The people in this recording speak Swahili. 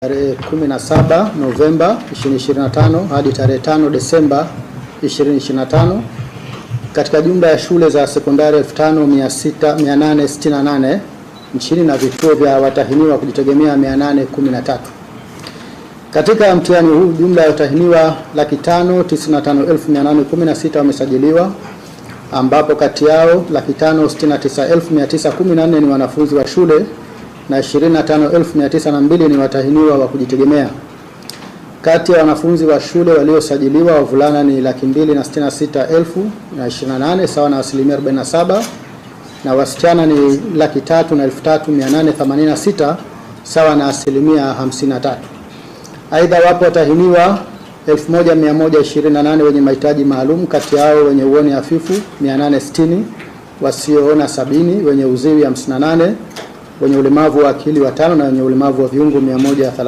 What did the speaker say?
Tarehe 17 Novemba 2025 hadi tarehe 5 Desemba 2025 katika jumla ya shule za sekondari 5868 nchini na vituo vya watahiniwa kujitegemea 813. Katika mtihani huu jumla ya watahiniwa 595,816 wamesajiliwa, ambapo kati yao 569,914 ni wanafunzi wa shule na 25,902 ni watahiniwa wa kujitegemea. Kati ya wanafunzi wa shule waliosajiliwa, wavulana ni 266,028 sawa na asilimia 47, na wasichana ni 303,886 sawa na asilimia 53. Aidha, wapo watahiniwa 1128 wenye mahitaji maalum, kati yao wenye uoni hafifu 860, wasioona 70, wenye uziwi 58, wenye ulemavu wa akili 5 na wenye ulemavu wa viungo 130.